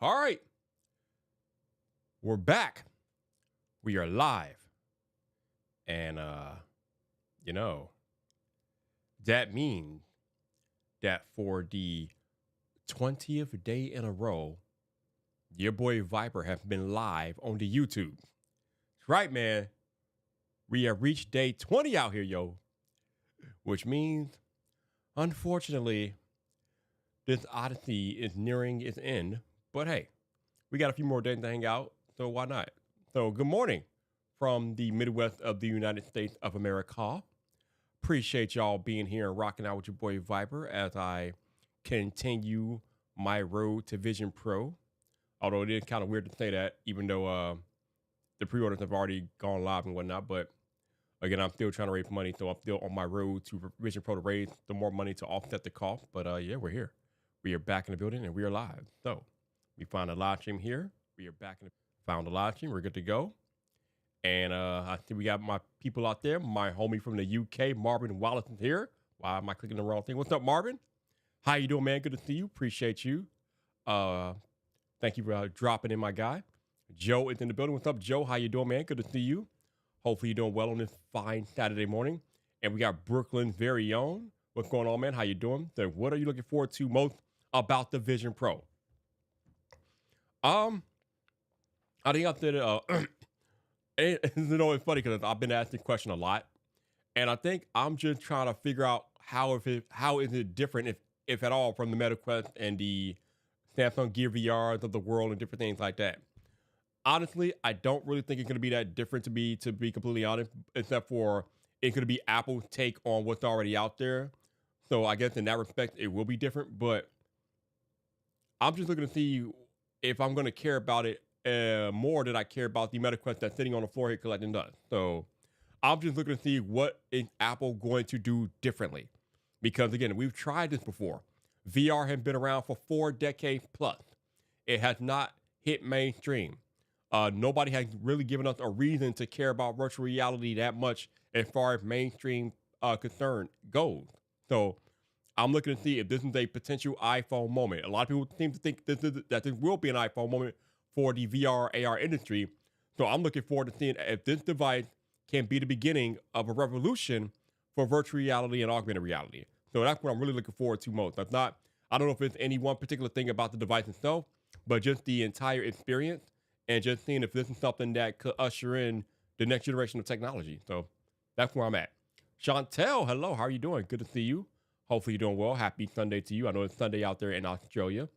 All right. We're back. We are live. And you know, that means that for the 20th day in a row, your boy Vyyyper have been live on the YouTube. That's right, man. We have reached day 20 out here, yo. Which means, unfortunately, this odyssey is nearing its end. But hey, we got a few more days to hang out, so why not? So good morning from the Midwest of the United States of America. Appreciate y'all being here and rocking out with your boy Vyyyper as I continue my road to Vision Pro. Although it is kind of weird to say that, even though the pre-orders have already gone live and whatnot. But again, I'm still trying to raise money, so I'm still on my road to Vision Pro to raise the more money to offset the cost. But yeah, we're here. We are back in the building and we are live. So we found a live stream here. We are back in found a live stream. We're good to go. And I think we got my people out there. My homie from the UK, Marvin Wallace, is here. Why am I clicking the wrong thing? What's up, Marvin? How you doing, man? Good to see you. Appreciate you. Thank you for dropping in, my guy. Joe is in the building. What's up, Joe? How you doing, man? Good to see you. Hopefully you're doing well on this fine Saturday morning. And we got Brooklyn's very own. What's going on, man? How you doing? So what are you looking forward to most about the Vision Pro? I think I said it's funny because I've been asked this question a lot, and I think I'm just trying to figure out how is it different, if at all, from the Meta Quest and the Samsung Gear VRs of the world and different things like that. Honestly, I don't really think it's going to be that different, to be completely honest, except for it's going to be Apple's take on what's already out there. So I guess in that respect, it will be different, but I'm just looking to see if I'm going to care about it more than I care about the Meta Quest that's sitting on the floor here collecting dust. So I'm just looking to see what is Apple going to do differently. Because again, we've tried this before. VR has been around for 4 decades plus. It has not hit mainstream. Nobody has really given us a reason to care about virtual reality that much as far as mainstream concern goes. So I'm looking to see if this is a potential iPhone moment. A lot of people seem to think that this will be an iPhone moment for the VR AR industry. So I'm looking forward to seeing if this device can be the beginning of a revolution for virtual reality and augmented reality. So that's what I'm really looking forward to most. I don't know if it's any one particular thing about the device itself, but just the entire experience and just seeing if this is something that could usher in the next generation of technology. So that's where I'm at. Chantel, hello. How are you doing? Good to see you. Hopefully you're doing well. Happy Sunday to you. I know it's Sunday out there in Australia.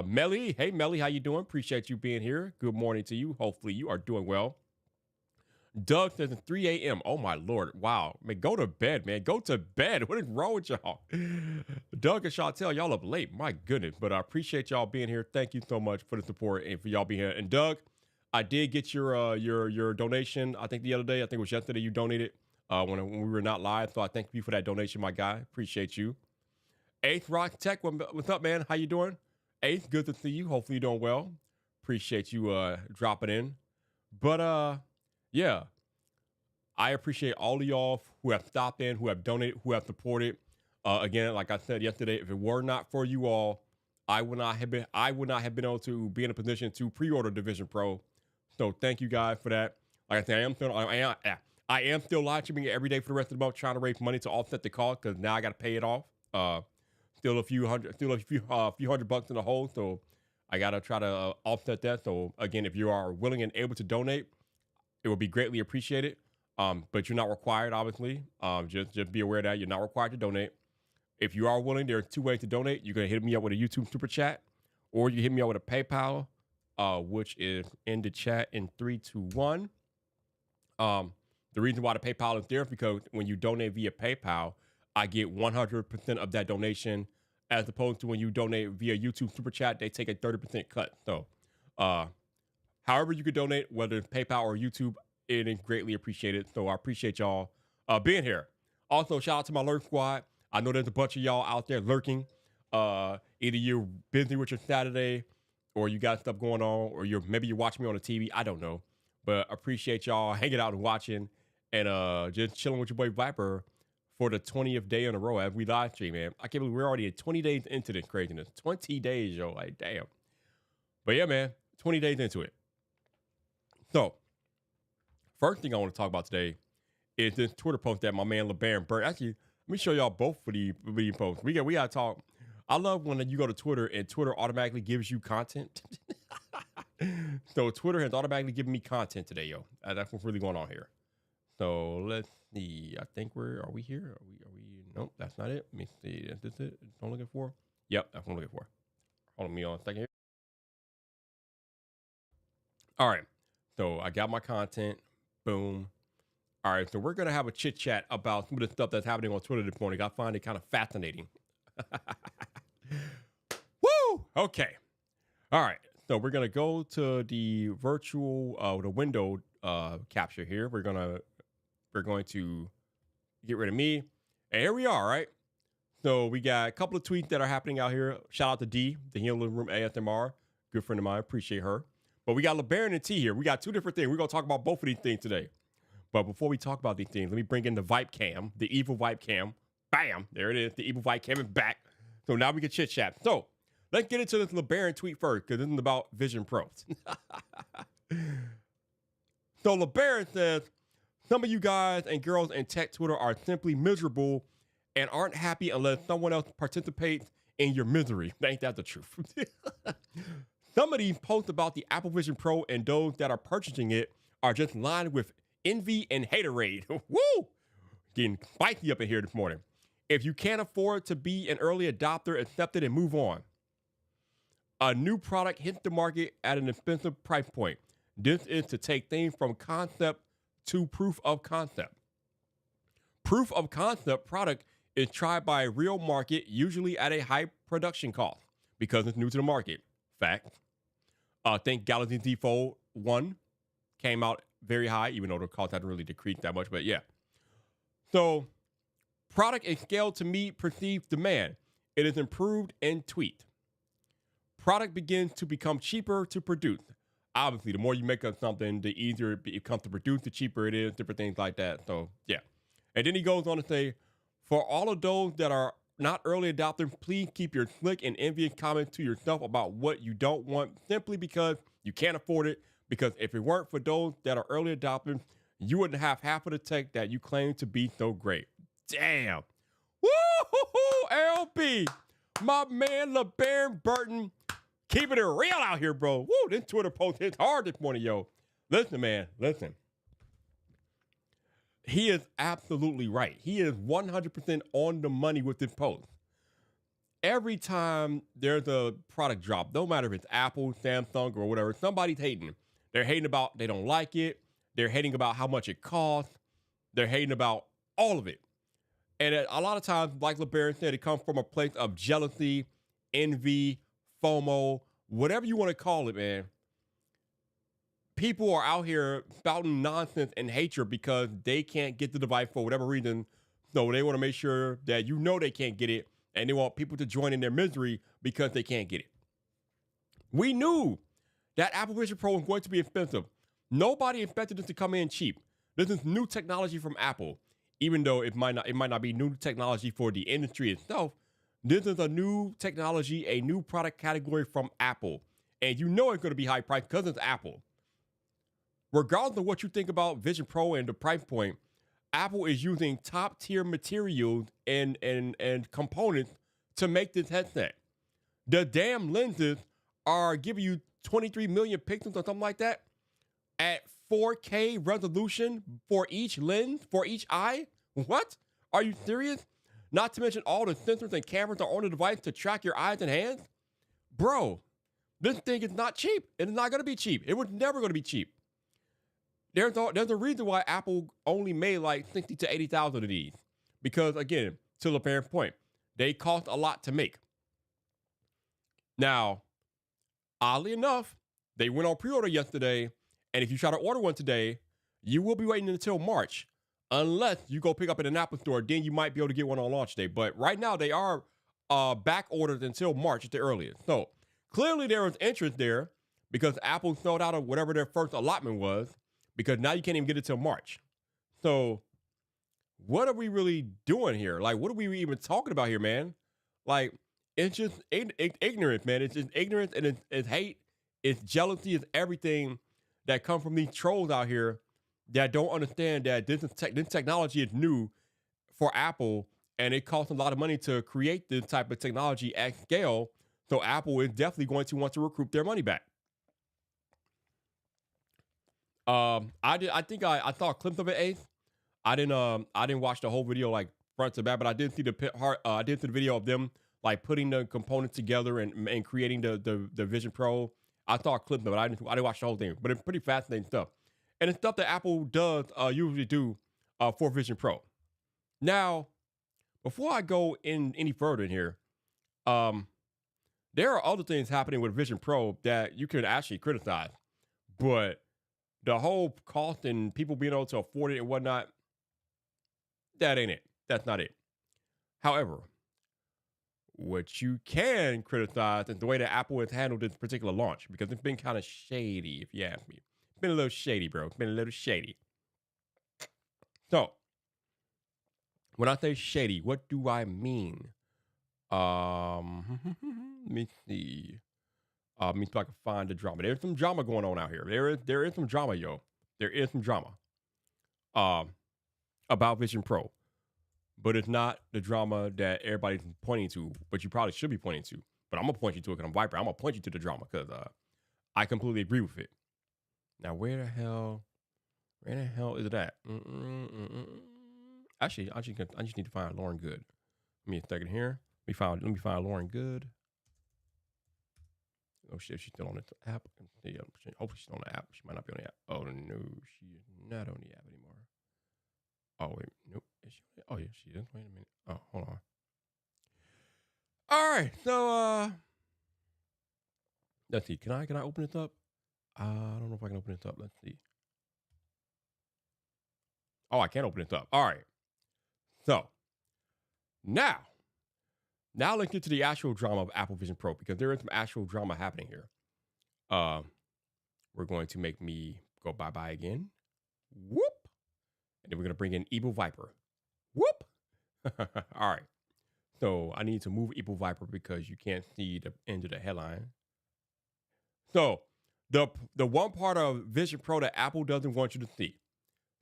Melly, hey Melly, how you doing? Appreciate you being here. Good morning to you. Hopefully you are doing well. Doug says it's 3 a.m. Oh my Lord. Wow. Man, go to bed, man. Go to bed. What is wrong with y'all? Doug and Chantel, y'all up late. My goodness. But I appreciate y'all being here. Thank you so much for the support and for y'all being here. And Doug, I did get your donation. I think the other day, I think it was yesterday, you donated when we were not live. So I thank you for that donation, my guy. Appreciate you. Ace Rock Tech, what's up, man? How you doing? Ace, good to see you. Hopefully you're doing well. Appreciate you dropping in. But yeah, I appreciate all of y'all who have stopped in, who have donated, who have supported. Again, like I said yesterday, if it were not for you all, I would not have been able to be in a position to pre-order the Vision Pro. So thank you guys for that. Like I said, I am still live streaming every day for the rest of the month, trying to raise money to offset the cost because now I got to pay it off. Still a few hundred bucks in the hole, so I gotta try to offset that. So again, if you are willing and able to donate, it will be greatly appreciated. But you're not required, obviously. Just be aware that you're not required to donate. If you are willing, there are 2 ways to donate. You're gonna hit me up with a YouTube super chat, or you hit me up with a PayPal, which is in the chat in 3, 2, 1. The reason why the PayPal is there is because when you donate via PayPal, I get 100% of that donation, as opposed to when you donate via YouTube Super Chat, they take a 30% cut. So, however you could donate, whether it's PayPal or YouTube, it is greatly appreciated. So I appreciate y'all being here. Also, shout out to my Lurk Squad. I know there's a bunch of y'all out there lurking. Either you're busy with your Saturday, or you got stuff going on, or maybe you're watching me on the TV. I don't know, but appreciate y'all hanging out and watching, and just chilling with your boy Vyyyper for the 20th day in a row as we live stream, man. I can't believe we're already at 20 days into this craziness. 20 days, yo. Like, damn. But yeah, man, 20 days into it. So, first thing I want to talk about today is this Twitter post that my man LeBaron Burton. Actually, let me show y'all both of these posts. We got to talk. I love when you go to Twitter and Twitter automatically gives you content. So Twitter has automatically given me content today, yo. That's what's really going on here. So let's see. I think are we here? Are we? Nope, that's not it. Let me see. Is this it? That's what I'm looking for? Yep, that's what I'm looking for. Hold on me on a second here. All right. So I got my content. Boom. All right. So we're going to have a chit chat about some of the stuff that's happening on Twitter this morning. I find it kind of fascinating. Woo! Okay. All right. So we're going to go to the virtual, the window capture here. We're going to get rid of me. And here we are, right? So we got a couple of tweets that are happening out here. Shout out to D, the Healing Room ASMR. Good friend of mine. Appreciate her. But we got LeBaron and T here. We got two different things. We're going to talk about both of these things today. But before we talk about these things, let me bring in the Vyyyper cam, the evil Vyyyper cam. Bam! There it is. The evil Vyyyper cam is back. So now we can chit chat. So let's get into this LeBaron tweet first, because this is about Vision Pro. So LeBaron says, some of you guys and girls in tech Twitter are simply miserable and aren't happy unless someone else participates in your misery. Ain't that the truth? Some of these posts about the Apple Vision Pro and those that are purchasing it are just lined with envy and haterade. Woo! Getting spicy up in here this morning. If you can't afford to be an early adopter, accept it and move on. A new product hits the market at an expensive price point. This is to take things from concept to proof of concept. Proof of concept product is tried by a real market, usually at a high production cost because it's new to the market. Fact. I think Galaxy Z Fold 1 came out very high, even though the cost hadn't really decreased that much, but yeah. So, product is scaled to meet perceived demand. It is improved and tweaked. Product begins to become cheaper to produce. Obviously, the more you make of something, the easier it becomes to produce, the cheaper it is, different things like that. So, yeah. And then he goes on to say, for all of those that are not early adopters, please keep your slick and envious comments to yourself about what you don't want simply because you can't afford it. Because if it weren't for those that are early adopters, you wouldn't have half of the tech that you claim to be so great. Damn. Woo-hoo-hoo, LB. My man, LeBaron Burton, keeping it real out here, bro. Woo, this Twitter post hits hard this morning, yo. Listen, man, listen. He is absolutely right. He is 100% on the money with this post. Every time there's a product drop, no matter if it's Apple, Samsung, or whatever, somebody's hating. They're hating about they don't like it. They're hating about how much it costs. They're hating about all of it. And a lot of times, like LeBaron said, it comes from a place of jealousy, envy, FOMO, whatever you want to call it, man. People are out here spouting nonsense and hatred because they can't get the device for whatever reason. So they want to make sure that you know they can't get it, and they want people to join in their misery because they can't get it. We knew that Apple Vision Pro was going to be expensive. Nobody expected this to come in cheap. This is new technology from Apple, even though it might not be new technology for the industry itself. This is a new technology, a new product category from Apple, and you know it's going to be high priced because it's Apple. Regardless of what you think about Vision Pro and the price point, Apple is using top tier materials and components to make this headset. The damn lenses are giving you 23 million pixels or something like that at 4K resolution for each lens, for each eye. What? Are you serious? Not to mention all the sensors and cameras are on the device to track your eyes and hands. Bro, this thing is not cheap. It is not going to be cheap. It was never going to be cheap. There's a reason why Apple only made like 60 to 80,000 of these. Because again, to LeBaron's point, they cost a lot to make. Now, oddly enough, they went on pre-order yesterday, and if you try to order one today, you will be waiting until March. Unless you go pick up in an Apple store, then you might be able to get one on launch day. But right now, they are back ordered until March at the earliest. So clearly there was interest there because Apple sold out of whatever their first allotment was. Because now you can't even get it till March. So what are we really doing here? Like, what are we even talking about here, man? Like, it's just ignorance, man. It's just ignorance and it's hate. It's jealousy, it's everything that come from these trolls out here that don't understand that this technology is new for Apple, and it costs a lot of money to create this type of technology at scale. So Apple is definitely going to want to recoup their money back. I think I saw clips of it, Ace. I didn't watch the whole video like front to back, but I did see I did see the video of them like putting the components together and creating the Vision Pro. I saw a clip of it. I didn't watch the whole thing, but it's pretty fascinating stuff. And it's stuff that Apple does usually do for Vision Pro. Now, before I go in any further in here, there are other things happening with Vision Pro that you could actually criticize, but the whole cost and people being able to afford it and whatnot, that ain't it. That's not it. However, what you can criticize is the way that Apple has handled this particular launch, because it's been kind of shady, if you ask me. It's been a little shady, bro. It's been a little shady. So, when I say shady, what do I mean? Let me see. Let me see if I can find the drama. There's some drama going on out here. There is some drama, yo. There is some drama. About Vision Pro. But it's not the drama that everybody's pointing to, but you probably should be pointing to. But I'm gonna point you to it because I'm Vyyyper. I'm gonna point you to the drama because I completely agree with it. Now, where the hell is it at? Actually, I just need to find Lauren Good. Give me a second here. Let me find Lauren Good. Oh shit, she's still on the app. Yeah, hopefully she's on the app. She might not be on the app. Oh no, she is not on the app anymore. Oh wait, nope. Is she? Oh yeah, she is. Wait a minute. Oh, hold on. All right, so let's see. Can I open this up? I don't know if I can open this up. Let's see. Oh, I can't open this up. All right. So now let's get to the actual drama of Apple Vision Pro, because there is some actual drama happening here. We're going to make me go bye-bye again. Whoop. And then we're going to bring in Evil Vyyyper. Whoop. All right. So I need to move Evil Vyyyper because you can't see the end of the headline. So the one part of Vision Pro that Apple doesn't want you to see.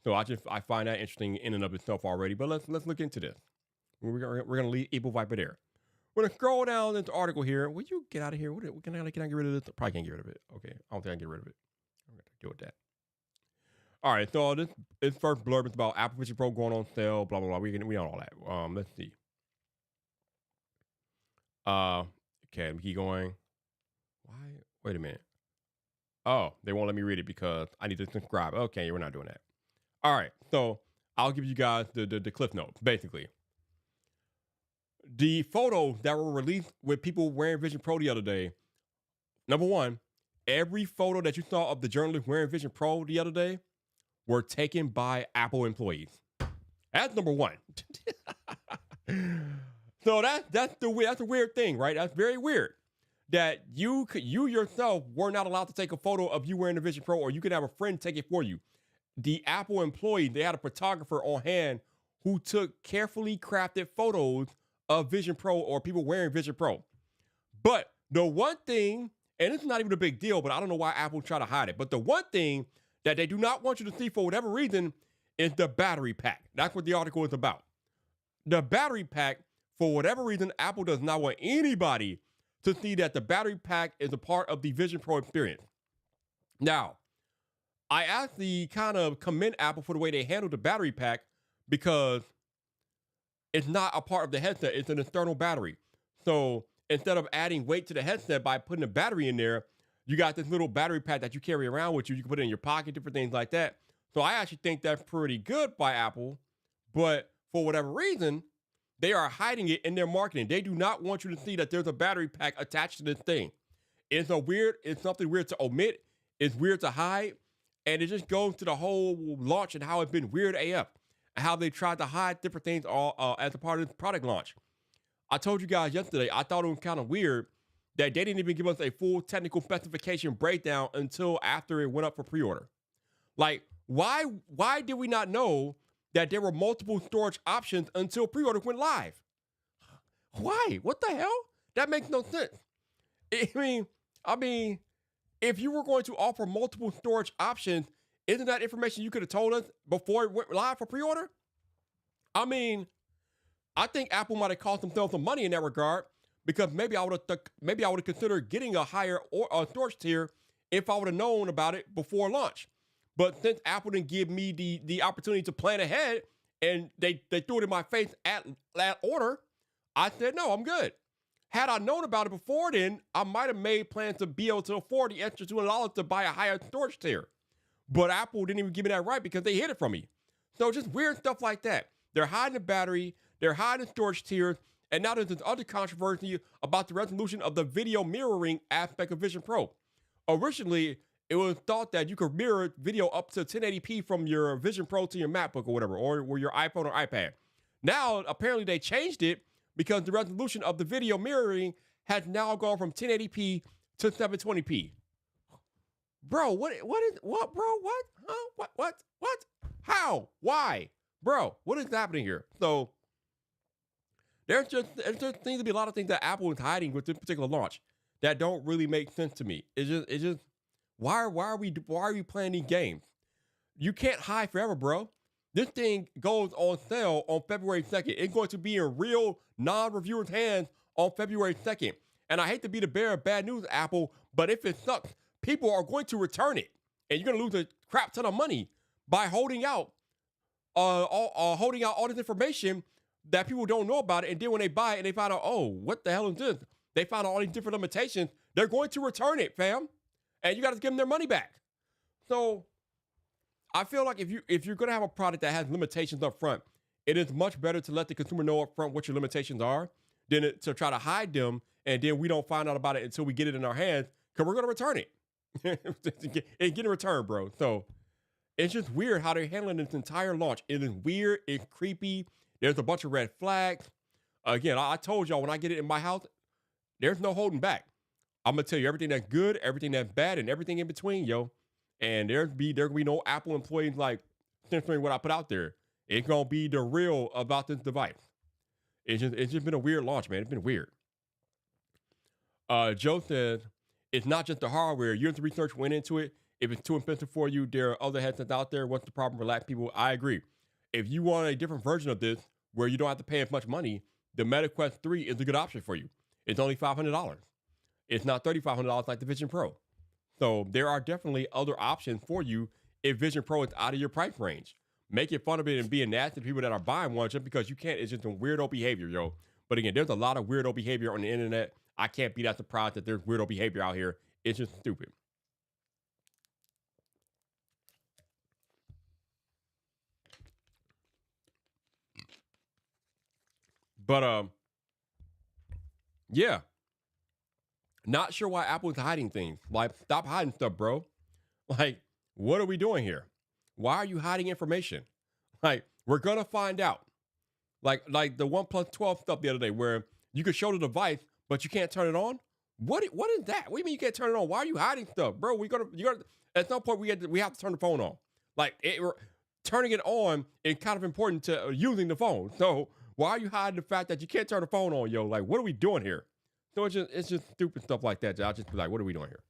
So I find that interesting in and of itself already. But let's look into this. We're going to leave Evil Vyyyper there. We're going to scroll down this article here. Will you get out of here? Can I get rid of this? Probably can't get rid of it. Okay. I don't think I can get rid of it. I'm going to deal with that. All right. So this first blurb is about Apple Vision Pro going on sale, blah, blah, blah. We know all that. Let's see. Okay. Let me keep going. Why? Wait a minute. Oh, they won't let me read it because I need to subscribe. Okay. We're not doing that. All right. So I'll give you guys the cliff notes, basically. The photos that were released with people wearing Vision Pro the other day, number one, every photo that you saw of the journalist wearing Vision Pro the other day were taken by Apple employees. That's number one. So that's a weird thing, right? That's very weird that you yourself were not allowed to take a photo of you wearing the Vision Pro, or you could have a friend take it for you. The Apple employee, they had a photographer on hand who took carefully crafted photos of Vision Pro or people wearing Vision Pro. But the one thing, and it's not even a big deal, but I don't know why Apple try to hide it, but the one thing that they do not want you to see for whatever reason is the battery pack. That's what the article is about. The battery pack, for whatever reason, Apple does not want anybody to see that the battery pack is a part of the Vision Pro experience. Now, I actually kind of commend Apple for the way they handled the battery pack, because it's not a part of the headset. It's an external battery. So instead of adding weight to the headset by putting a battery in there, you got this little battery pack that you carry around with you. You can put it in your pocket, different things like that. So I actually think that's pretty good by Apple. But for whatever reason, they are hiding it in their marketing. They do not want you to see that there's a battery pack attached to this thing. It's something weird to omit. It's weird to hide. And it just goes to the whole launch and how it's been weird AF. How they tried to hide different things all as a part of this product launch. I told you guys yesterday, I thought it was kind of weird that they didn't even give us a full technical specification breakdown until after it went up for pre-order. Like, why did we not know that there were multiple storage options until pre-order went live? Why? What the hell? That makes no sense. I mean, if you were going to offer multiple storage options, isn't that information you could have told us before it went live for pre-order? I mean, I think Apple might have cost themselves some money in that regard because maybe I would have considered getting a higher storage tier if I would have known about it before launch. But since Apple didn't give me the opportunity to plan ahead and they threw it in my face at order, I said no, I'm good. Had I known about it before then, I might have made plans to be able to afford the extra $200 to buy a higher storage tier. But Apple didn't even give me that right because they hid it from me. So just weird stuff like that. They're hiding the battery, they're hiding storage tiers, and now there's this other controversy about the resolution of the video mirroring aspect of Vision Pro. Originally, it was thought that you could mirror video up to 1080p from your Vision Pro to your MacBook or whatever, or your iPhone or iPad. Now, apparently they changed it because the resolution of the video mirroring has now gone from 1080p to 720p. Bro, what, bro? What? Huh? What? How? Why? Bro, what is happening here? So, there seems to be a lot of things that Apple is hiding with this particular launch that don't really make sense to me. It's just, why are we playing these games? You can't hide forever, bro. This thing goes on sale on February 2nd. It's going to be in real non-reviewers' hands on February 2nd. And I hate to be the bearer of bad news, Apple, but if it sucks, people are going to return it. And you're going to lose a crap ton of money by holding out all this information that people don't know about it. And then when they buy it and they find out, oh, what the hell is this? They find out all these different limitations. They're going to return it, fam. And you got to give them their money back. So I feel like if you're going to have a product that has limitations up front, it is much better to let the consumer know up front what your limitations are than to try to hide them. And then we don't find out about it until we get it in our hands because we're going to return it. And get a return, bro. So it's just weird how they're handling this entire launch. It is weird. It's creepy. There's a bunch of red flags. Again, I told y'all when I get it in my house, there's no holding back. I'm going to tell you everything that's good, everything that's bad, and everything in between, yo. And there can be no Apple employees like censoring what I put out there. It's going to be the real about this device. It's just been a weird launch, man. It's been weird. Joe says, it's not just the hardware. Years of research went into it. If it's too expensive for you, there are other headsets out there. What's the problem? Relax, people. I agree. If you want a different version of this where you don't have to pay as much money, the Meta Quest 3 is a good option for you. It's only $500. It's not $3,500 like the Vision Pro. So there are definitely other options for you if Vision Pro is out of your price range. Making fun of it and being nasty to people that are buying one just because you can't, it's just some weirdo behavior, yo. But again, there's a lot of weirdo behavior on the internet. I can't be that surprised that there's weirdo behavior out here. It's just stupid. But yeah. Not sure why Apple is hiding things. Like, stop hiding stuff, bro. Like, what are we doing here? Why are you hiding information? Like, we're gonna find out. Like the OnePlus 12 stuff the other day where you could show the device, but you can't turn it on. What is that? What do you mean you can't turn it on? Why are you hiding stuff, bro? You gotta. At some point we have to turn the phone on. Like, turning it on is kind of important to using the phone. So why are you hiding the fact that you can't turn the phone on, yo? Like, what are we doing here? So it's just stupid stuff like that. I'll just be like, what are we doing here?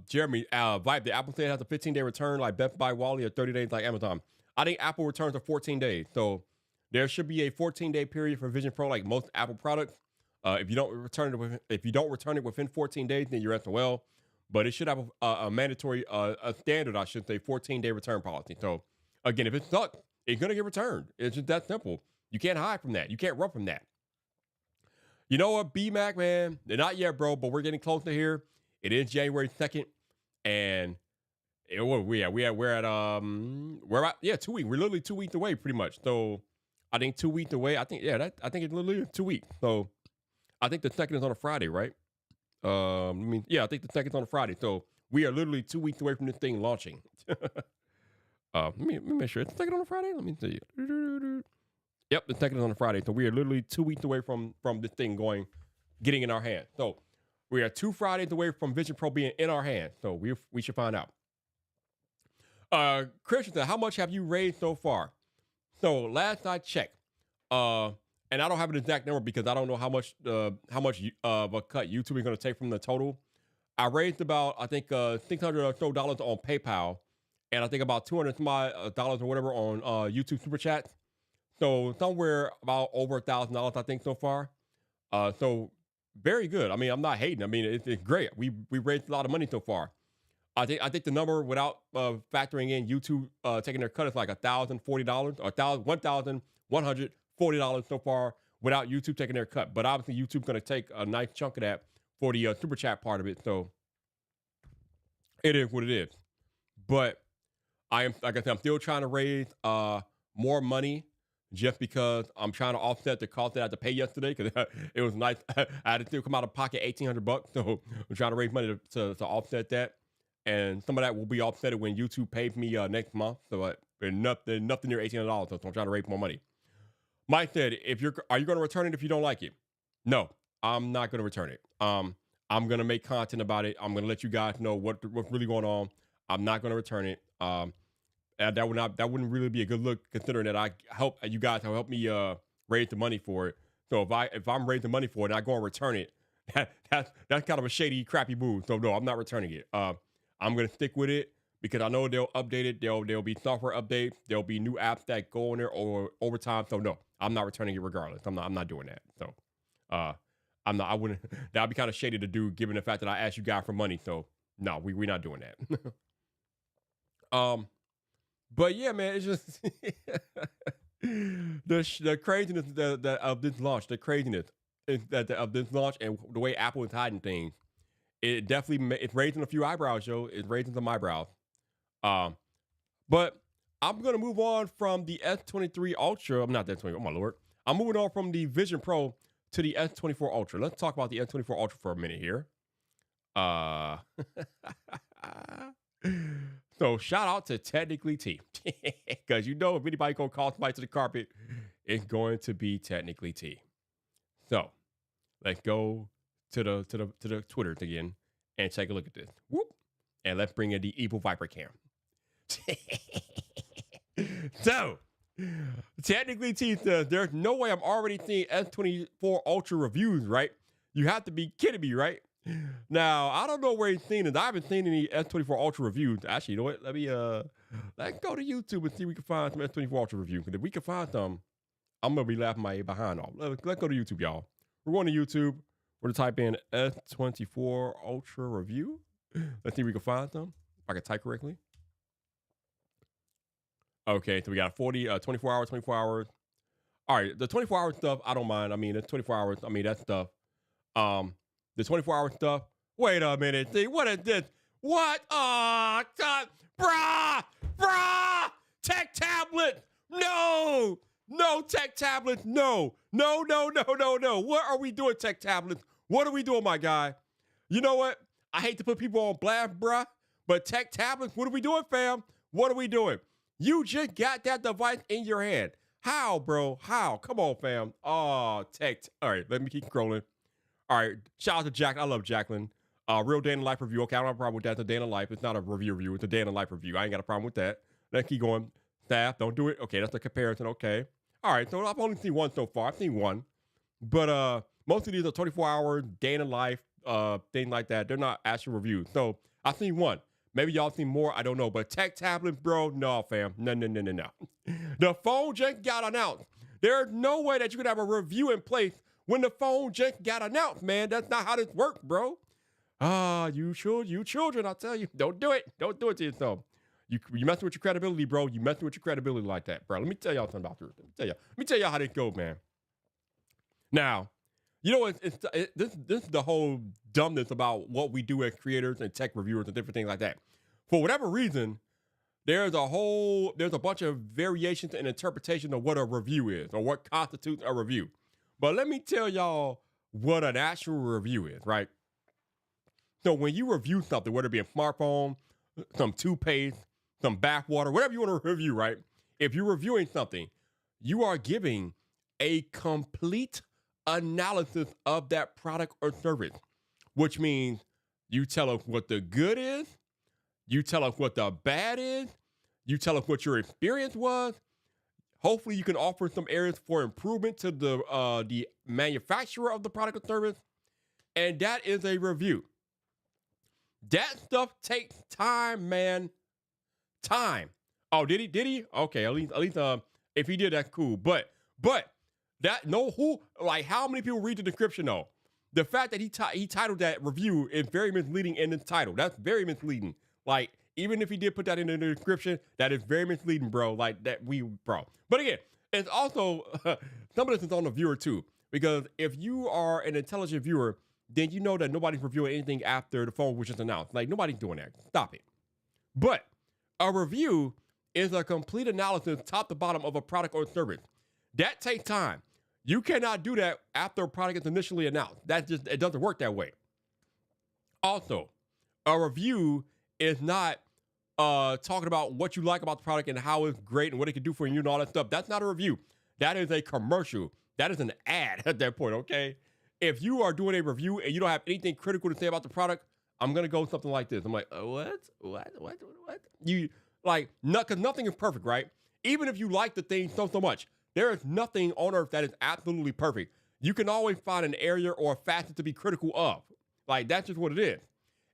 Jeremy, Vyyyper, the Apple thing has a 15-day return like Best Buy, Wally, or 30 days like Amazon. I think Apple returns to 14 days. So there should be a 14-day period for Vision Pro like most Apple products. If you don't return it within 14 days, then you're SOL. But it should have a mandatory, a standard, I should say, 14-day return policy. So again, if it sucks, it's gonna get returned. It's just that simple. You can't hide from that. You can't run from that. You know what, B-Mac, man? They're not yet, bro, but we're getting closer here. It is January 2nd, and we're at 2 weeks. We're literally 2 weeks away, pretty much. So I think 2 weeks away. I think it's literally 2 weeks. So I think the 2nd is on a Friday, right? I think the 2nd is on a Friday. So we are literally 2 weeks away from this thing launching. Let me make sure it's the 2nd on a Friday. Let me see. Yep, the 2nd is on a Friday. So we are literally 2 weeks away from this thing getting in our hands. So we are 2 Fridays away from Vision Pro being in our hands. So we should find out. Christian said, how much have you raised so far? So last I checked, and I don't have an exact number because I don't know how much of a cut YouTube is going to take from the total. I raised about, I think, $600 or so on PayPal, and I think about $200 dollars or whatever on YouTube Super Chats. So somewhere about over $1,000, I think, so far. So very good. I mean, I'm not hating. I mean, it's great. We raised a lot of money so far. I think the number without factoring in YouTube taking their cut is like $1,040 or $1,140 so far without YouTube taking their cut. But obviously, YouTube's going to take a nice chunk of that for the super chat part of it. So it is what it is. But I am, like I said, I'm still trying to raise more money just because I'm trying to offset the cost that I had to pay yesterday because it was nice. I had to still come out of pocket $1,800, so I'm trying to raise money to offset that. And some of that will be offset when YouTube pays me next month. So nothing near $1,800. So I'm trying to raise more money. Mike said, are you going to return it if you don't like it? No, I'm not going to return it. I'm going to make content about it. I'm going to let you guys know what's really going on. I'm not going to return it. That wouldn't really be a good look considering that you guys help me raise the money for it. So if I'm raising money for it and I go and return it, that's kind of a shady, crappy move. So no, I'm not returning it. I'm gonna stick with it because I know they'll update it. There'll be software updates. There'll be new apps that go in there over time. So no, I'm not returning it regardless. I'm not doing that. So I'm not. I wouldn't. That'd be kind of shady to do given the fact that I asked you guys for money. So no, we're not doing that. But yeah, man, it's just the craziness of this launch. The craziness of this launch and the way Apple is hiding things. It definitely it's raising a few eyebrows, yo. It's raising some eyebrows. But I'm gonna move on from the S23 Ultra. I'm not the S23. Oh my lord. I'm moving on from the Vision Pro to the S24 Ultra. Let's talk about the S24 Ultra for a minute here. So shout out to Technically T, because you know if anybody gonna call somebody to the carpet, it's going to be Technically T. So let's go to the Twitter again and take a look at this. Whoop. And let's bring in the evil Vyyyper cam. So, Technically T says, there's no way I'm already seeing S24 Ultra reviews, right? You have to be kidding me, right? Now, I don't know where he's seen it. I haven't seen any S24 Ultra reviews. Actually, you know what? Let's go to YouTube and see if we can find some S24 Ultra reviews. Because if we can find some, I'm going to be laughing my behind off. Let's go to YouTube, y'all. We're going to YouTube. We're going to type in S24 Ultra review. Let's see if we can find some. If I can type correctly. Okay, so we got 24 hours, 24 hours. All right, the 24-hour stuff, I don't mind. I mean, it's 24 hours. I mean, that stuff. The 24-hour stuff. Wait a minute. See, what is this? What? Bruh! Tech tablet! No! No tech tablets! No! No! What are we doing, tech tablets? What are we doing, my guy? You know what? I hate to put people on blast, bruh, but tech tablets, what are we doing, fam? What are we doing? You just got that device in your hand. How, bro? How? Come on, fam. Oh, tech. All right, let me keep scrolling. All right, shout out to Jack. I love Jacqueline. Real day in the life review. Okay, I don't have a problem with that. It's a day in the life. It's not a review. It's a day in the life review. I ain't got a problem with that. Let's keep going. Staff, don't do it. Okay, that's a comparison. Okay. All right, so I've only seen one so far. I've seen one. But most of these are 24-hour, day in the life, things like that. They're not actual reviews. So I've seen one. Maybe y'all seen more. I don't know. But tech tablets, bro, no, fam. No. The phone just got announced. There's no way that you could have a review in place when the phone just got announced, man. That's not how this works, bro. You children, I tell you, don't do it. Don't do it to yourself. You messing with your credibility, bro. You messing with your credibility like that, bro. Let me tell y'all something about this. Let me tell y'all how this goes, man. Now, you know what? This is the whole dumbness about what we do as creators and tech reviewers and different things like that. For whatever reason, there's a bunch of variations and interpretations of what a review is or what constitutes a review. But let me tell y'all what an actual review is, right? So when you review something, whether it be a smartphone, some toothpaste, some bathwater, whatever you want to review, right? If you're reviewing something, you are giving a complete analysis of that product or service, which means you tell us what the good is, you tell us what the bad is, you tell us what your experience was. Hopefully, you can offer some areas for improvement to the manufacturer of the product or service, and that is a review. That stuff takes time, man. Time. Oh, did he? Did he? Okay, at least if he did, that's cool. But that like how many people read the description though? The fact that he titled that review is very misleading in the title. That's very misleading. Like, even if he did put that in the description, that is very misleading, bro. Like bro. But again, it's also some of this is on the viewer too. Because if you are an intelligent viewer, then you know that nobody's reviewing anything after the phone was just announced. Like, nobody's doing that. Stop it. But a review is a complete analysis top to bottom of a product or service. That takes time. You cannot do that after a product is initially announced. It doesn't work that way. Also, a review is not talking about what you like about the product and how it's great and what it can do for you and all that stuff. That's not a review. That is a commercial. That is an ad at that point, okay? If you are doing a review and you don't have anything critical to say about the product, I'm going to go something like this. I'm like, what? You, like, because nothing is perfect, right? Even if you like the thing so much, there is nothing on earth that is absolutely perfect. You can always find an area or a facet to be critical of. Like, that's just what it is.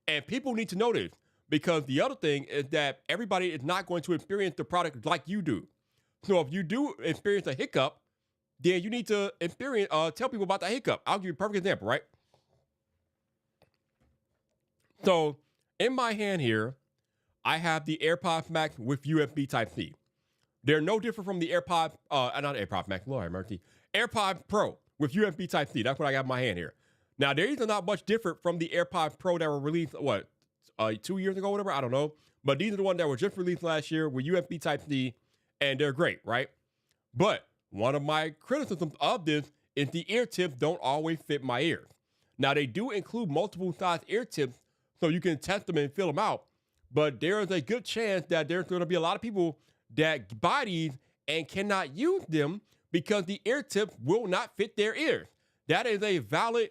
And people need to know this, because the other thing is that everybody is not going to experience the product like you do. So if you do experience a hiccup, then you need to tell people about that hiccup. I'll give you a perfect example, right? So in my hand here, I have the AirPods Max with USB Type-C. They're no different from the not AirPods Max, Lord have mercy, AirPods Pro with USB Type-C. That's what I got in my hand here. Now, these are not much different from the AirPods Pro that were released, 2 years ago, whatever? I don't know. But these are the ones that were just released last year with USB Type-C, and they're great, right? But one of my criticisms of this is the ear tips don't always fit my ears. Now, they do include multiple size ear tips, so you can test them and fill them out. But there is a good chance that there's going to be a lot of people that buy these and cannot use them because the ear tips will not fit their ears. That is a valid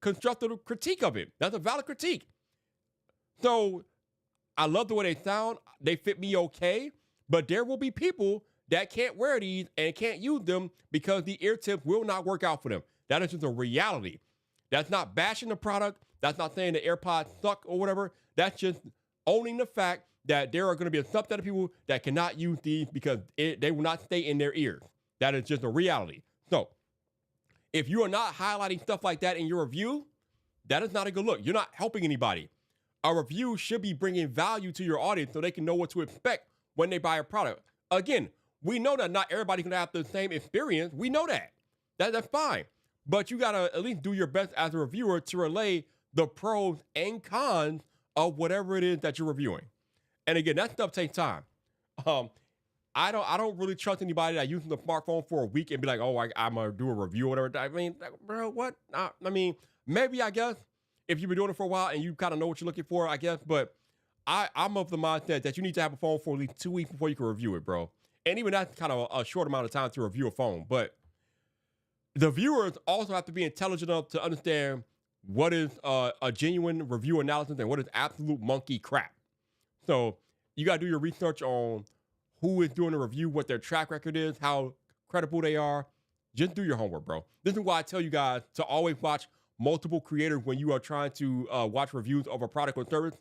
constructive critique of it. That's a valid critique. So I love the way they sound. They fit me okay. But there will be people that can't wear these and can't use them because the ear tip will not work out for them. That is just a reality. That's not bashing the product. That's not saying the AirPods suck or whatever. That's just owning the fact that there are going to be a subset of people that cannot use these because they will not stay in their ears. That is just a reality. So if you are not highlighting stuff like that in your review, that is not a good look. You're not helping anybody. A review should be bringing value to your audience so they can know what to expect when they buy a product. Again, we know that not everybody's going to have the same experience. We know that. That's fine. But you got to at least do your best as a reviewer to relay the pros and cons of whatever it is that you're reviewing. And again, that stuff takes time. I don't really trust anybody that uses the smartphone for a week and be like, oh, I'm going to do a review or whatever. I mean, bro, what? I mean, maybe, I guess, if you've been doing it for a while and you kind of know what you're looking for, I guess. But I'm of the mindset that you need to have a phone for at least 2 weeks before you can review it, bro. And even that's kind of a short amount of time to review a phone. But the viewers also have to be intelligent enough to understand what is a genuine review analysis and what is absolute monkey crap. So you got to do your research on who is doing the review, what their track record is, how credible they are. Just do your homework, bro. This is why I tell you guys to always watch multiple creators when you are trying to watch reviews of a product or service.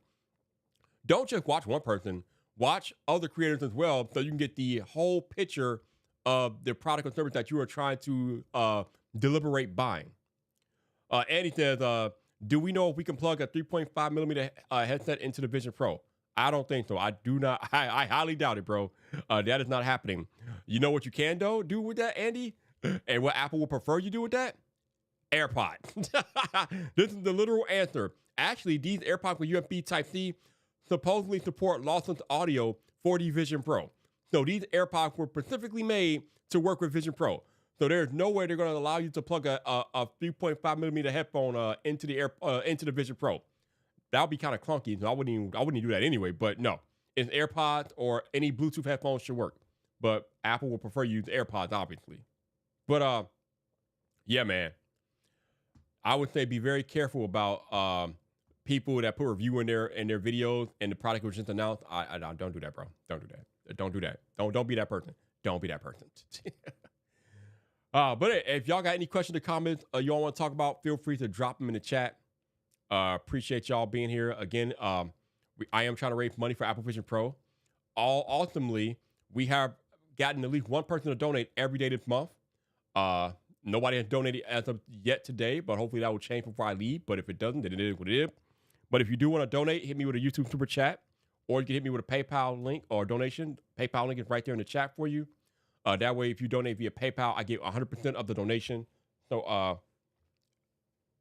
Don't just watch one person. Watch other creators as well so you can get the whole picture of the product or service that you are trying to deliberate buying. Andy says, do we know if we can plug a 3.5 millimeter headset into the Vision Pro? I don't think so. I do not. I highly doubt it, bro. That is not happening. You know what you can do with that, Andy? And what Apple will prefer you do with that? AirPods. This is the literal answer. Actually, these AirPods with USB Type-C supposedly support lossless audio for the Vision Pro. So these AirPods were specifically made to work with Vision Pro. So there's no way they're going to allow you to plug a 3.5 millimeter headphone into the Vision Pro. That would be kind of clunky. So I wouldn't do that anyway. But no, it's AirPods or any Bluetooth headphones should work. But Apple will prefer you use AirPods, obviously. But yeah, man, I would say be very careful about people that put review in their videos and the product was just announced. I don't do that, bro. Don't do that. Don't do that. Don't be that person. Don't be that person. But if y'all got any questions or comments y'all want to talk about, feel free to drop them in the chat. Appreciate y'all being here again. I am trying to raise money for Apple Vision Pro. Ultimately, we have gotten at least one person to donate every day this month. Nobody has donated as of yet today, but hopefully that will change before I leave. But if it doesn't, then it is what it is. But if you do want to donate, hit me with a YouTube super chat, or you can hit me with a PayPal link or donation. PayPal link is right there in the chat for you. That way, if you donate via PayPal, I get 100% of the donation. So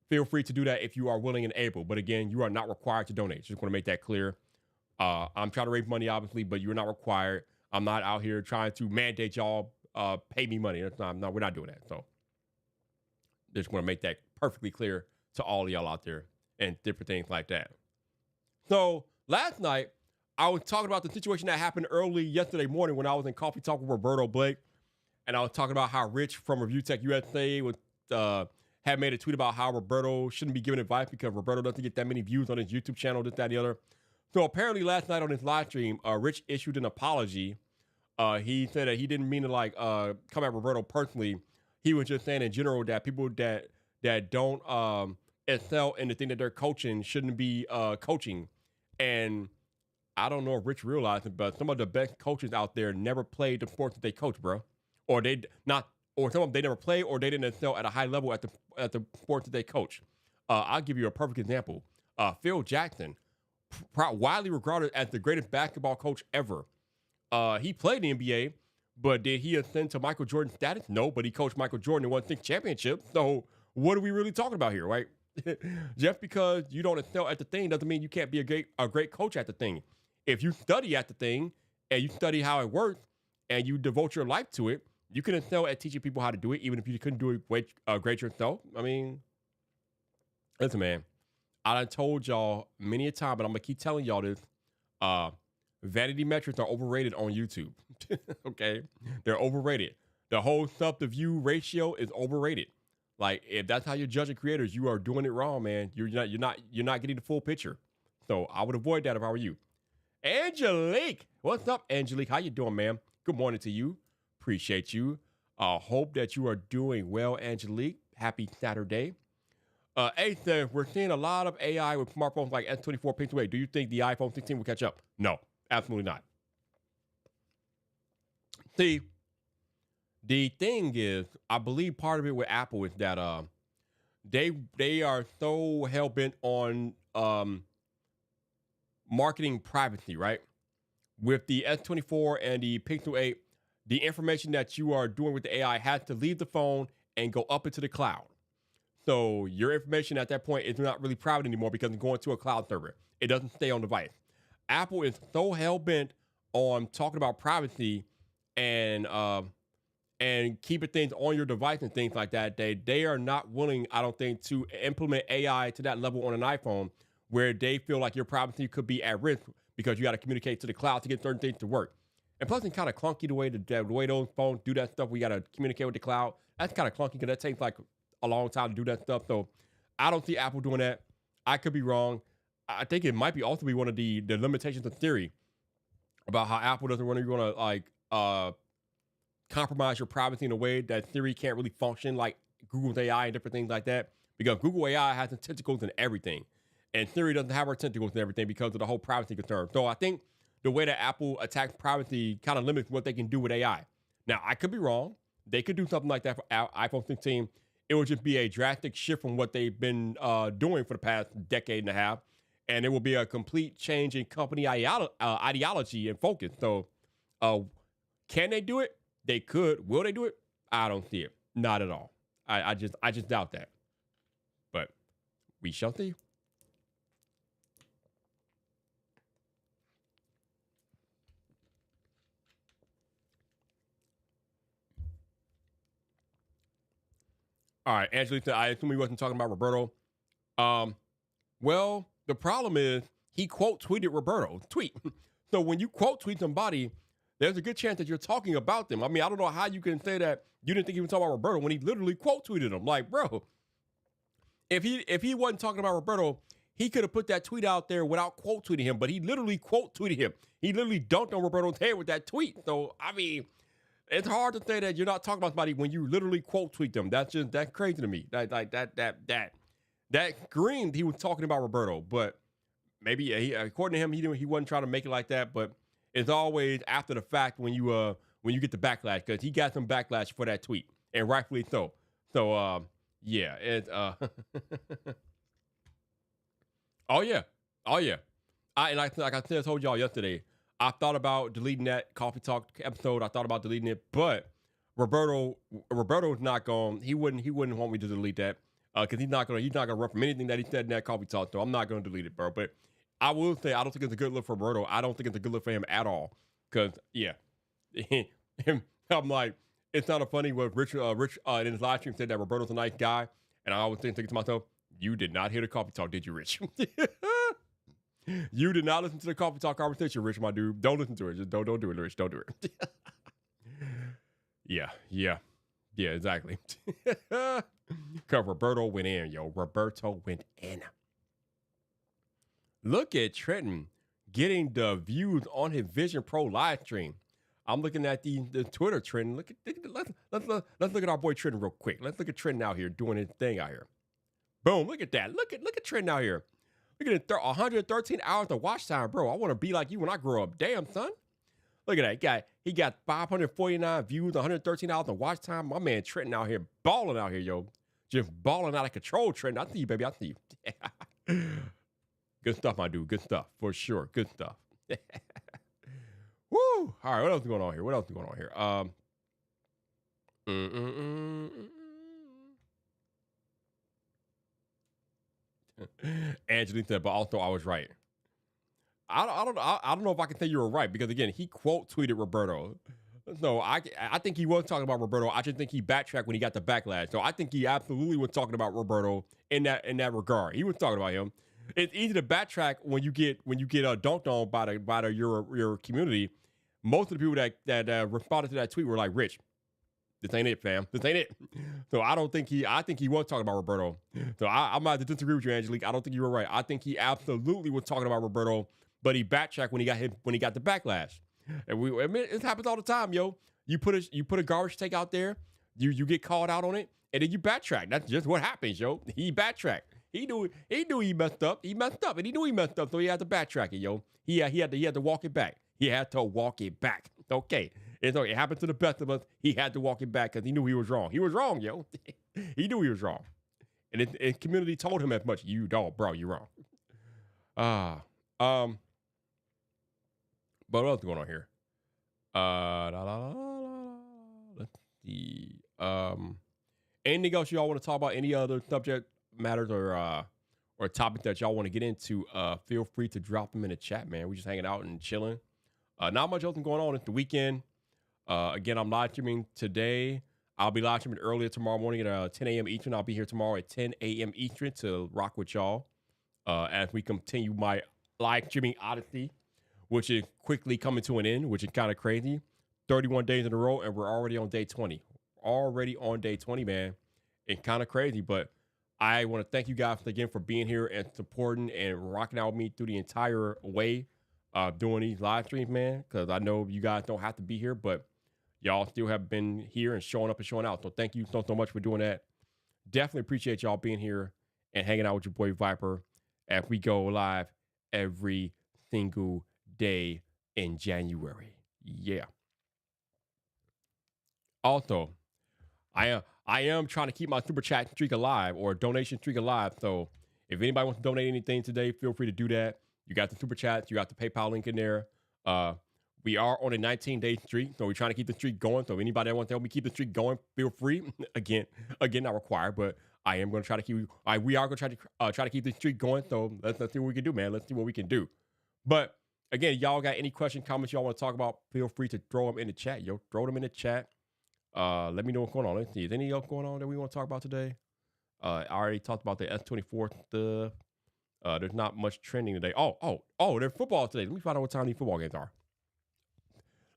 feel free to do that if you are willing and able. But again, you are not required to donate. Just want to make that clear. I'm trying to raise money, obviously, but you're not required. I'm not out here trying to mandate y'all pay me money. We're not doing that. So just want to make that perfectly clear to all of y'all out there and different things like that. So last night, I was talking about the situation that happened early yesterday morning when I was in Coffee Talk with Roberto Blake. And I was talking about how Rich from Review Tech USA had made a tweet about how Roberto shouldn't be giving advice because Roberto doesn't get that many views on his YouTube channel, this, that, and the other. So apparently last night on his live stream, Rich issued an apology. He said that he didn't mean to come at Roberto personally. He was just saying in general that people that don't excel in the thing that they're coaching shouldn't be coaching. And I don't know if Rich realized it, but some of the best coaches out there never played the sports that they coach, bro. Or some of them they never played, or they didn't excel at a high level at the sports that they coach. I'll give you a perfect example. Phil Jackson, widely regarded as the greatest basketball coach ever. He played in the NBA, but did he ascend to Michael Jordan status? No, but he coached Michael Jordan and won 6 championships. So what are we really talking about here, right? Just because you don't excel at the thing doesn't mean you can't be a great coach at the thing. If you study at the thing and you study how it works and you devote your life to it, you can excel at teaching people how to do it, even if you couldn't do it great yourself. I mean, listen, man, I done told y'all many a time, but I'm going to keep telling y'all this. Vanity metrics are overrated on YouTube. Okay? They're overrated. The whole sub to view ratio is overrated. Like, if that's how you're judging creators, you are doing it wrong, man. You're not getting the full picture. So I would avoid that if I were you. Angelique, what's up, Angelique? How you doing, ma'am? Good morning to you. Appreciate you. Hope that you are doing well, Angelique. Happy Saturday. A says, we're seeing a lot of AI with smartphones like S24 Pixel 8. Do you think the iPhone 16 will catch up? No, absolutely not. See, the thing is, I believe part of it with Apple is that they are so hell-bent on marketing privacy, right? With the S24 and the Pixel 8, the information that you are doing with the AI has to leave the phone and go up into the cloud. So your information at that point is not really private anymore because it's going to a cloud server. It doesn't stay on device. Apple is so hell-bent on talking about privacy and keeping things on your device and things like that. They are not willing, I don't think, to implement AI to that level on an iPhone where they feel like your privacy could be at risk because you got to communicate to the cloud to get certain things to work. And plus, it's kind of clunky the way those phones do that stuff. We got to communicate with the cloud. That's kind of clunky because that takes like a long time to do that stuff. So I don't see Apple doing that. I could be wrong. I think it might be also be one of the limitations of Siri about how Apple doesn't want to compromise your privacy in a way that Siri can't really function like Google's AI and different things like that, because Google AI has tentacles in everything. And Siri doesn't have her tentacles and everything because of the whole privacy concern. So I think the way that Apple attacks privacy kind of limits what they can do with AI. Now, I could be wrong. They could do something like that for iPhone 16. It would just be a drastic shift from what they've been doing for the past decade and a half. And it will be a complete change in company ideology and focus. So can they do it? They could. Will they do it? I don't see it. Not at all. I just doubt that. But we shall see. All right, Angelique, I assume we wasn't talking about Roberto. Well, the problem is he quote tweeted Roberto's tweet. So when you quote tweet somebody, there's a good chance that you're talking about them. I mean, I don't know how you can say that you didn't think he was talking about Roberto when he literally quote tweeted him. Like, bro, if he wasn't talking about Roberto, he could have put that tweet out there without quote tweeting him, but he literally quote tweeted him. He literally dunked on Roberto's head with that tweet. So I mean, it's hard to say that you're not talking about somebody when you literally quote tweet them. That's crazy to me. That screamed he was talking about Roberto, but maybe according to him, he wasn't trying to make it like that. But it's always after the fact when you get the backlash, because he got some backlash for that tweet, and rightfully so. So yeah, it oh yeah, oh yeah. Like I said, I told y'all yesterday, I thought about deleting that Coffee Talk episode. I thought about deleting it, but Roberto's not going. He wouldn't want me to delete that because he's not gonna run from anything that he said in that Coffee Talk. So I'm not gonna delete it, bro. But I will say I don't think it's a good look for Roberto. I don't think it's a good look for him at all. Because yeah, I'm like, it's not a funny what Rich in his live stream said that Roberto's a nice guy, and I always think to myself, you did not hear the Coffee Talk, did you, Rich? You did not listen to the Coffee Talk conversation, Rich, my dude. Don't listen to it. Just don't do it, Rich. Don't do it. Yeah, exactly. Because Roberto went in, yo. Roberto went in. Look at Trenton getting the views on his Vision Pro live stream. I'm looking at the Twitter trend. Let's look at our boy Trenton real quick. Let's look at Trenton out here doing his thing out here. Boom! Look at that. Look at Trenton out here. Look at it. 113 hours of watch time, bro. I want to be like you when I grow up. Damn, son. Look at that guy. He got 549 views, 113 hours of watch time. My man Trenton out here balling out here, yo. Just balling out of control, Trenton. I see you, baby. I see you. Good stuff, my dude. Good stuff for sure. Good stuff. Woo! All right, what else is going on here? Angeline said, but also I was right. I don't know if I can say you were right because again, he quote tweeted Roberto. So I think he was talking about Roberto. I just think he backtracked when he got the backlash. So I think he absolutely was talking about Roberto in that regard. He was talking about him. It's easy to backtrack when you get dunked on by your community. Most of the people that responded to that tweet were like, Rich, this ain't it, fam. This ain't it. So I think he was talking about Roberto. So I'm going to disagree with you, Angelique. I don't think you were right. I think he absolutely was talking about Roberto, but he backtracked when he got the backlash. And it happens all the time, yo. You put a garbage take out there, you get called out on it, and then you backtrack. That's just what happens, yo. He backtracked. He knew he messed up. He messed up, and he knew he messed up, so he had to backtrack it, yo. He had to walk it back. He had to walk it back. Okay. It happened to the best of us. He had to walk it back because he knew he was wrong. He was wrong, yo. He knew he was wrong. And the community told him as much. You don't, bro. You're wrong. But what else is going on here? Let's see. Anything else y'all want to talk about? Any other subject matters or topics that y'all want to get into? Feel free to drop them in the chat, man. We just hanging out and chilling. Not much else going on. It's the weekend. Again, I'm live streaming today. I'll be live streaming earlier tomorrow morning at 10 a.m. Eastern. I'll be here tomorrow at 10 a.m. Eastern to rock with y'all as we continue my live streaming odyssey, which is quickly coming to an end, which is kind of crazy. 31 days in a row, and we're already on day 20. Already on day 20, man. It's kind of crazy, but I want to thank you guys again for being here and supporting and rocking out with me through the entire way doing these live streams, man, because I know you guys don't have to be here, but y'all still have been here and showing up and showing out. So thank you so much for doing that. Definitely appreciate y'all being here and hanging out with your boy Vyyyper as we go live every single day in January. Yeah. Also, I am trying to keep my super chat streak alive or donation streak alive. So if anybody wants to donate anything today, feel free to do that. You got the super chats. You got the PayPal link in there. We are on a 19-day streak, so we're trying to keep the streak going. So if anybody that wants to help me keep the streak going, feel free. Again, not required, but I am going to try to keep. We are going to try to keep the streak going. So let's see what we can do, man. Let's see what we can do. But again, y'all got any questions, comments y'all want to talk about? Feel free to throw them in the chat, yo. Throw them in the chat. Let me know what's going on. Let's see. Is any else going on that we want to talk about today? I already talked about the S24 stuff. There's not much trending today. Oh, there's football today. Let me find out what time these football games are.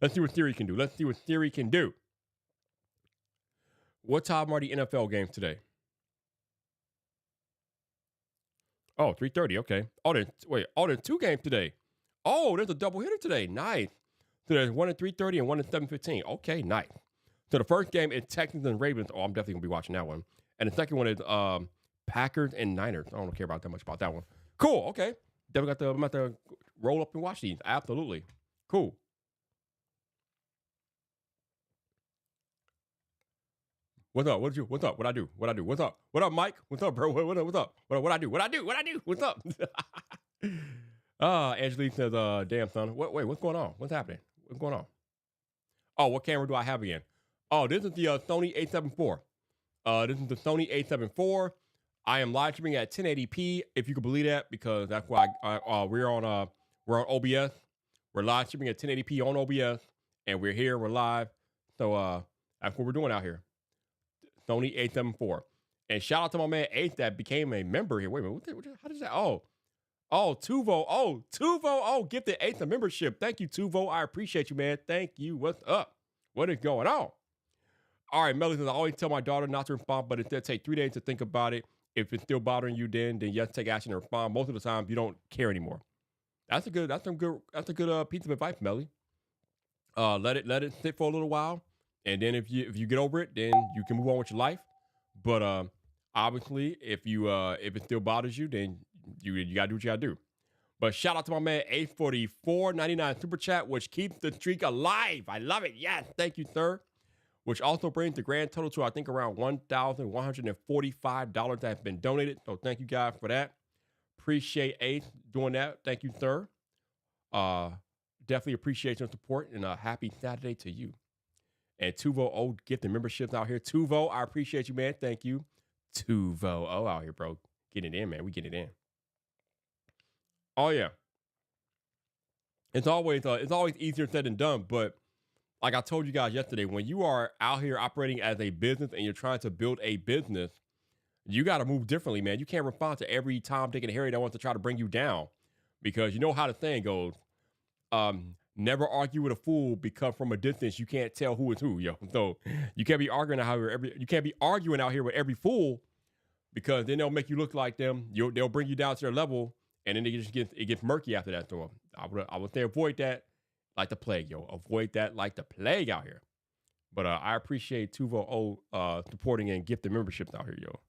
Let's see what Theory can do. What time are the NFL games today? Oh, 3:30. Okay. Oh, there's 2 games today. Oh, there's a double hitter today. Nice. So there's one at 3:30 and one at 7:15. Okay, nice. So the first game is Texans and Ravens. Oh, I'm definitely gonna be watching that one. And the second one is Packers and Niners. I don't care about that much about that one. Cool. Okay. Definitely I'm about to roll up and watch these. Absolutely. Cool. What's up? What's up? What I do? What I do? What's up? What up, Mike? What's up, bro? What up? What's up? What I do? What I do? What I do? What's up? Angelique says, damn son. Wait, what's going on? What's happening? What's going on? Oh, what camera do I have again? Oh, this is the Sony A7 IV. This is the Sony A7 IV. I am live streaming at 1080p, if you can believe that, because that's why we're on OBS. We're live streaming at 1080p on OBS, and we're here. We're live. So that's what we're doing out here. Sony A7 IV. And shout out to my man Ace that became a member here. Wait a minute. How does that? Oh, Tuvo. Oh, Tuvo. Oh, gifted Ace a membership. Thank you, Tuvo. I appreciate you, man. Thank you. What's up? What is going on? All right, Melody says, I always tell my daughter not to respond, but instead take 3 days to think about it. If it's still bothering you, then yes, take action and respond. Most of the time, you don't care anymore. That's a good piece of advice, Melody. Let it sit for a little while, and then if you get over it, then you can move on with your life. But obviously, if it still bothers you, then you gotta do what you gotta do. But shout out to my man A44.99 super chat, which keeps the streak alive. I love it. Yes, thank you, sir. Which also brings the grand total to I think around $1,145 that have been donated. So thank you guys for that. Appreciate Ace doing that. Thank you, sir. Definitely appreciate your support, and a happy Saturday to you. And Tuvo O gifted memberships out here. Tuvo, I appreciate you, man. Thank you. Tuvo O out here, bro. Get it in, man. We get it in. Oh yeah. It's always easier said than done, but like I told you guys yesterday, when you are out here operating as a business and you're trying to build a business, you got to move differently, man. You can't respond to every Tom, Dick, and Harry that wants to try to bring you down, because you know how the saying goes. Never argue with a fool, because from a distance you can't tell who is who, yo. So you can't be arguing out here with every fool, because then they'll make you look like them. They'll bring you down to their level, and then it gets murky after that. So I would say avoid that like the plague, yo. Avoid that like the plague out here. But I appreciate Tuvo O supporting and gifting memberships out here, yo.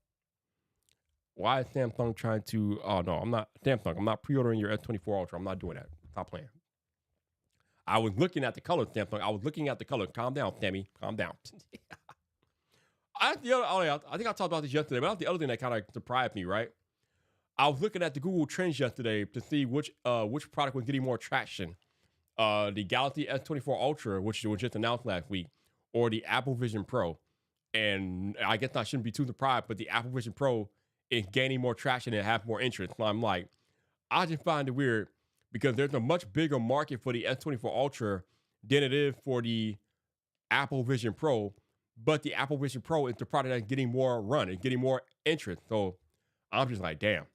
Why is Samsung trying to? Oh no, I'm not Samsung. I'm not pre-ordering your S24 Ultra. I'm not doing that. Stop playing. I was looking at the color, Samsung. I was looking at the color. Calm down, Sammy. Calm down. I think I talked about this yesterday, but that's the other thing that kind of surprised me, right? I was looking at the Google Trends yesterday to see which product was getting more traction. The Galaxy S24 Ultra, which was just announced last week, or the Apple Vision Pro. And I guess I shouldn't be too surprised, but the Apple Vision Pro is gaining more traction and have more interest. So I'm like, I just find it weird, because there's a much bigger market for the S24 Ultra than it is for the Apple Vision Pro. But the Apple Vision Pro is the product that's getting more run. It's getting more interest. So I'm just like, damn.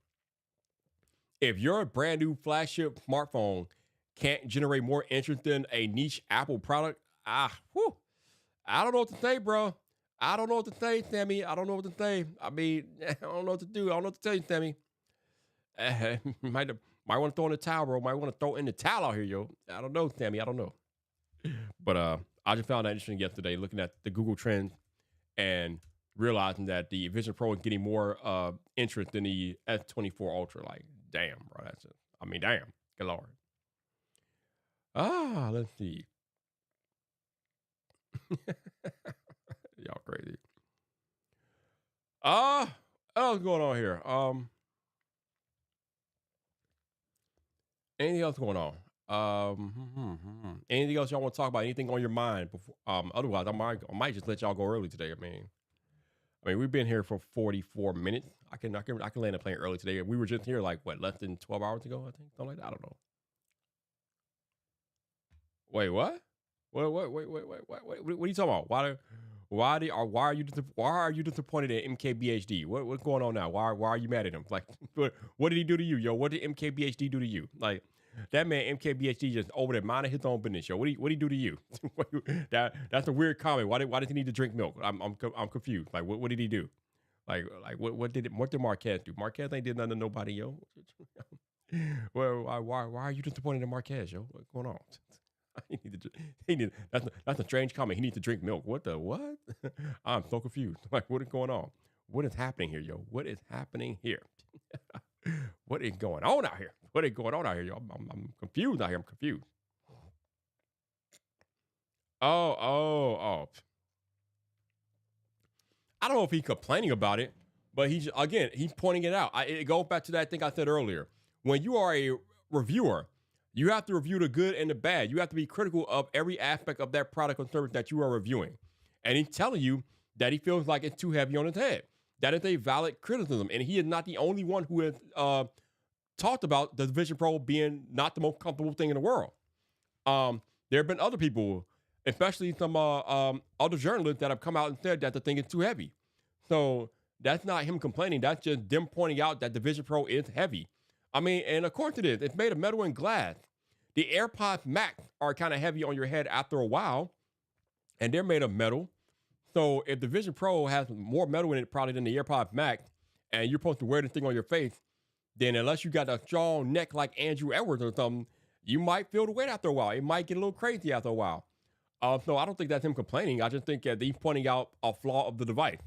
If your brand new flagship smartphone can't generate more interest than a niche Apple product, I don't know what to say, bro. I don't know what to say, Sammy. I don't know what to say. I mean, I don't know what to do. I don't know what to tell you, Sammy. Might want to throw in the towel, bro. Might want to throw in the towel out here, yo. I don't know, Sammy. I don't know. But I just found that interesting yesterday, looking at the Google Trends and realizing that the Vision Pro is getting more interest than the S24 Ultra. Like, damn, bro. That's it. I mean, damn. Good Lord. Let's see. Y'all crazy. What's going on here? Anything else going on? Anything else y'all want to talk about? Anything on your mind? Before, otherwise, I might just let y'all go early today. I mean, we've been here for 44 minutes. I can land a plane early today. We were just here like less than 12 hours ago, I think, something like that. I don't know. Wait, what? Wait, what are you talking about? Why are you disappointed in MKBHD? What's going on now? Why are you mad at him? Like, what did he do to you, yo? What did MKBHD do to you? Like, that man MKBHD just over there minding his own business, yo. What did he do to you? That's a weird comment. Why does he need to drink milk? I'm confused. Like, what did he do? Like what did Marquez do? Marquez ain't did nothing to nobody, yo. Well, why are you disappointed in Marquez, yo? What's going on? he need to, he need that's a strange comment. He needs to drink milk. What the what? I'm so confused. Like, what is going on? What is happening here, yo? What is happening here? What is going on out here? What is going on out here, yo? I'm confused out here. I'm confused. Oh. I don't know if he's complaining about it, but he's pointing it out. It goes back to that thing I said earlier. When you are a reviewer, you have to review the good and the bad. You have to be critical of every aspect of that product or service that you are reviewing. And he's telling you that he feels like it's too heavy on his head. That is a valid criticism. And he is not the only one who has talked about the Vision Pro being not the most comfortable thing in the world. There have been other people, especially some other journalists that have come out and said that the thing is too heavy. So that's not him complaining. That's just them pointing out that the Vision Pro is heavy. I mean, and of course it is. It's made of metal and glass. The AirPods Max are kind of heavy on your head after a while, and they're made of metal. So if the Vision Pro has more metal in it probably than the AirPods Max, and you're supposed to wear this thing on your face, then unless you got a strong neck like Andrew Edwards or something, you might feel the weight after a while. It might get a little crazy after a while. So I don't think that's him complaining. I just think that he's pointing out a flaw of the device.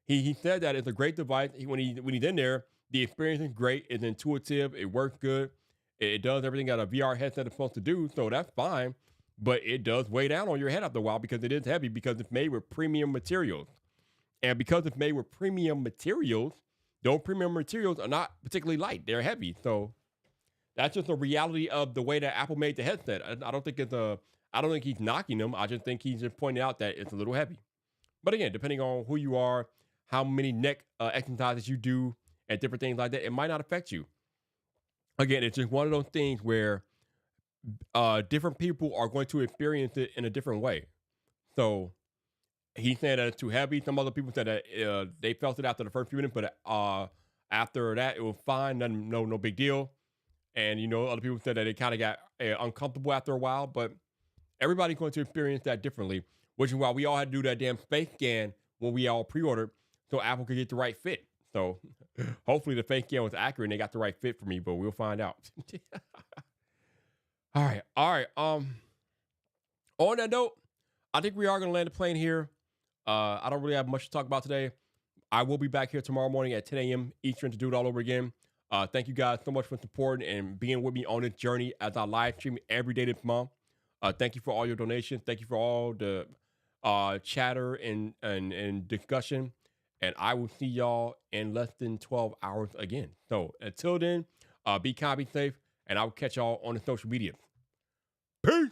He said that it's a great device. When he's in there, the experience is great. It's intuitive. It works good. It does everything that a VR headset is supposed to do. So that's fine. But it does weigh down on your head after a while because it is heavy, because it's made with premium materials. And because it's made with premium materials, those premium materials are not particularly light. They're heavy. So that's just a reality of the way that Apple made the headset. I don't think he's knocking them. I just think he's just pointing out that it's a little heavy. But again, depending on who you are, how many neck exercises you do, and different things like that, it might not affect you. Again, it's just one of those things where different people are going to experience it in a different way. So he said that it's too heavy. Some other people said that they felt it after the first few minutes, but after that, it was fine. No big deal. And, other people said that it kind of got uncomfortable after a while, but everybody's going to experience that differently, which is why we all had to do that damn face scan when we all pre-ordered so Apple could get the right fit. So hopefully the face scan was accurate and they got the right fit for me, but we'll find out. All right. On that note, I think we are going to land the plane here. I don't really have much to talk about today. I will be back here tomorrow morning at 10 a.m. Eastern to do it all over again. Thank you guys so much for supporting and being with me on this journey as I live stream every day this month. Thank you for all your donations. Thank you for all the chatter and discussion. And I will see y'all in less than 12 hours again. So until then, be kind, be safe, and I will catch y'all on the social media. Peace.